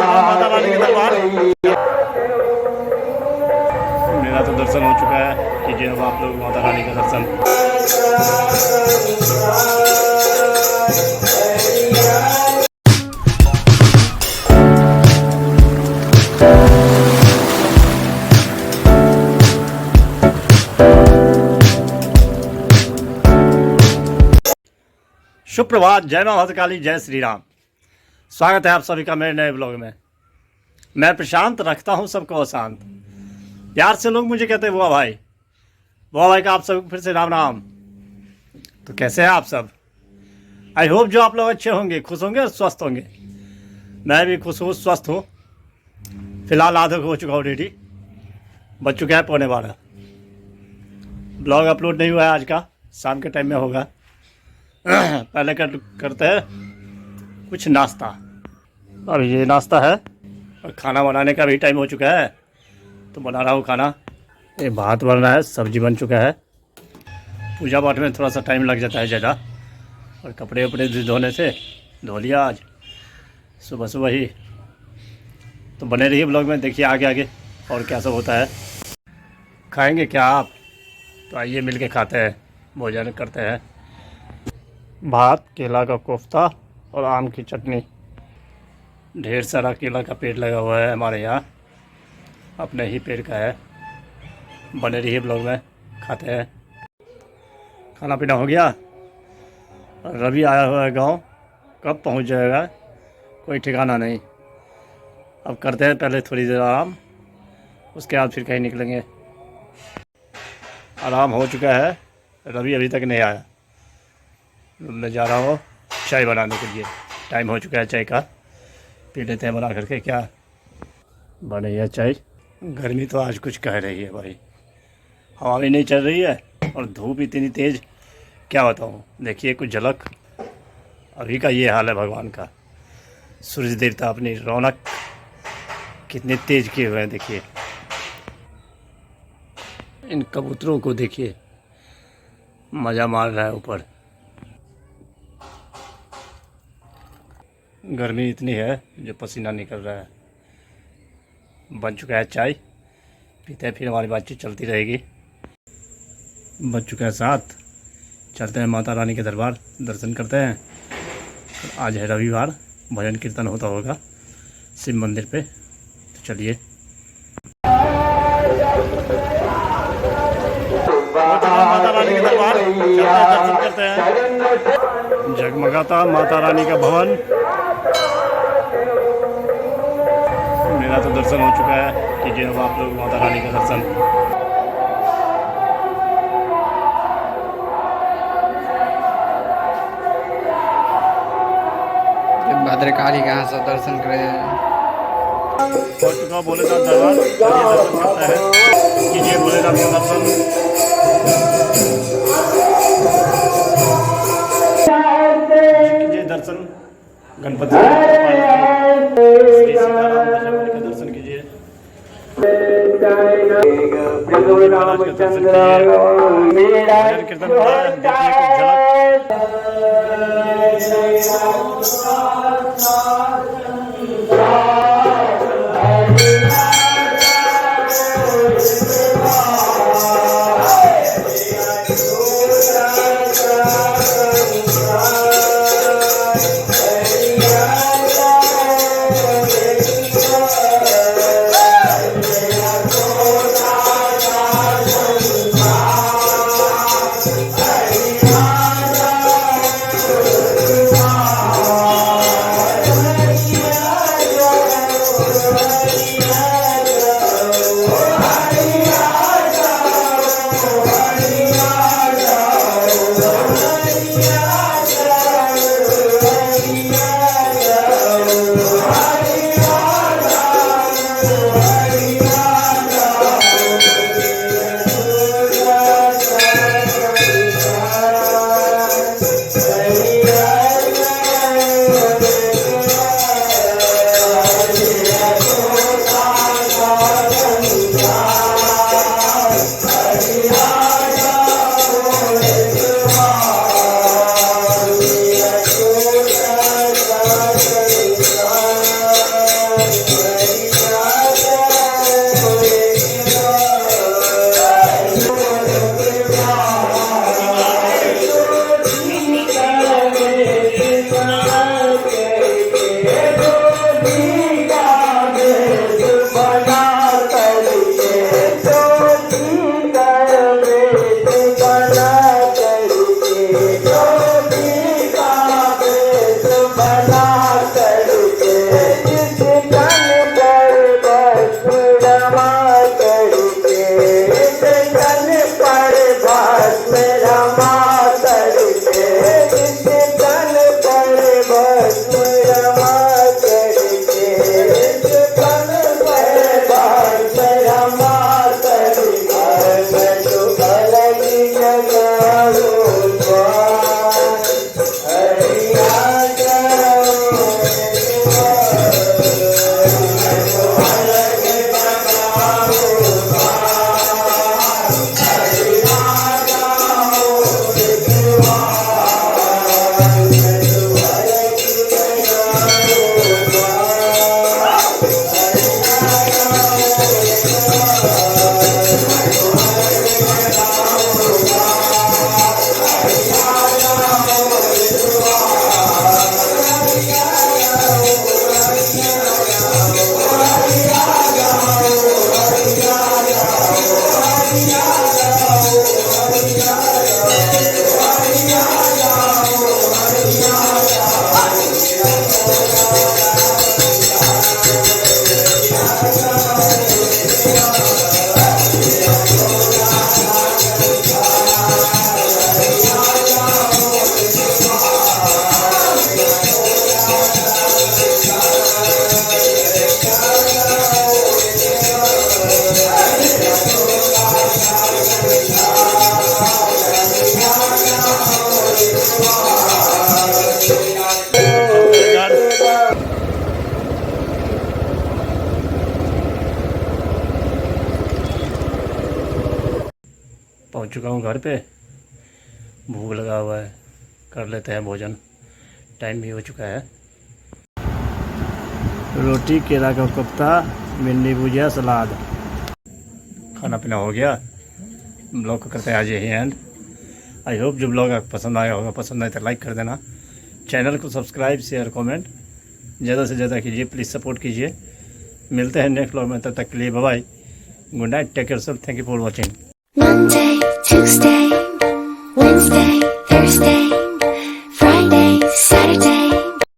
हैं माता रानी के दरबार। मेरा तो दर्शन हो चुका है, कीजिए अब आप लोग माता रानी का दर्शन। सुप्रभात, जय मां भद्रकाली, जय श्री राम। स्वागत है आप सभी का मेरे नए ब्लॉग में। मैं प्रशांत, रखता हूं सबको अशांत। प्यार से लोग मुझे कहते हैं बुआ भाई का आप सब फिर से राम राम। तो कैसे हैं आप सब? आई होप जो आप लोग अच्छे होंगे, खुश होंगे और स्वस्थ होंगे। मैं भी खुश हूँ, स्वस्थ हूँ। फिलहाल आधा हो चुका हूँ रेडी, बज चुका है 11:15। ब्लॉग अपलोड नहीं हुआ है आज का, शाम के टाइम में होगा। पहले करते हैं कुछ नाश्ता। अब ये नाश्ता है और खाना बनाने का भी टाइम हो चुका है, तो बना रहा हूँ खाना। ये भात बन रहा है, सब्जी बन चुका है। पूजा पाठ में थोड़ा सा टाइम लग जाता है ज़्यादा, और कपड़े वपड़े धोने से धो लिया आज सुबह सुबह ही। तो बने रहिए ब्लॉग में, देखिए आगे आगे और क्या सब होता है। खाएंगे क्या आप? तो आइए मिल के खाते हैं, भोजन करते हैं। भात, केला का कोफ्ता और आम की चटनी। ढेर सारा केला का पेड़ लगा हुआ है हमारे यहाँ, अपने ही पेड़ का है। बने रहिए ब्लॉग में, खाते हैं। खाना पीना हो गया। रवि आया हुआ है गांव, कब पहुंच जाएगा कोई ठिकाना नहीं। अब करते हैं पहले थोड़ी देर आराम, उसके बाद फिर कहीं निकलेंगे। आराम हो चुका है, रवि अभी तक नहीं आया। मैं जा रहा हूँ चाय बनाने के लिए, टाइम हो चुका है चाय का। पी लेते हैं बना करके। क्या बने है चाय। गर्मी तो आज कुछ कह रही है भाई, हवा भी नहीं चल रही है और धूप इतनी तेज़, क्या बताऊँ। देखिए कुछ झलक अभी का ये हाल है भगवान का। सूरज देवता अपनी रौनक कितने तेज़ किए हुए हैं। देखिए इन कबूतरों को, देखिए मज़ा मार रहा है ऊपर। गर्मी इतनी है जो पसीना निकल रहा है। बन चुका है चाय, पीते हैं, फिर हमारी बातचीत चलती रहेगी। बज चुका है 7, चलते हैं माता रानी के दरबार, दर्शन करते हैं। आज है रविवार, भजन कीर्तन होता होगा शिव मंदिर पे। तो चलिए माता रानी के दरबार, दर्शन करते हैं। जगमगाता माता रानी का भवन। मेरा तो दर्शन हो चुका है, कीजिए अब आप लोग माता रानी का दर्शन। भद्रकाली का सब दर्शन करें। हो चुका भोलेनाथ दरबार, दर्शन करते हैं। कीजिए भोलेनाथ का दर्शन। कीजिए दर्शन गणपति श्री सीताराम बजरंगबली का दर्शन कीजिए। महाराज का दर्शन कीजिए। भजन कीर्तन हो रहा है, देखिए कुछ झलक। पहुंच चुका हूं घर पे, भूख लगा हुआ है, कर लेते हैं भोजन, टाइम भी हो चुका है। रोटी, केला का कोफ्ता, भिंडी भुजिया, सलाद, खाना पीना हो गया। ब्लॉग को करते हैं आज यही एंड। आई होप जो ब्लॉग आपको पसंद आया होगा, पसंद आए तो लाइक कर देना, चैनल को सब्सक्राइब शेयर कमेंट ज़्यादा से ज़्यादा कीजिए, प्लीज़ सपोर्ट कीजिए। मिलते हैं नेक्स्ट ब्लॉग में, तब तक के लिए bye bye, good night, take care self, thank you for watching. Monday, Tuesday, Wednesday, Thursday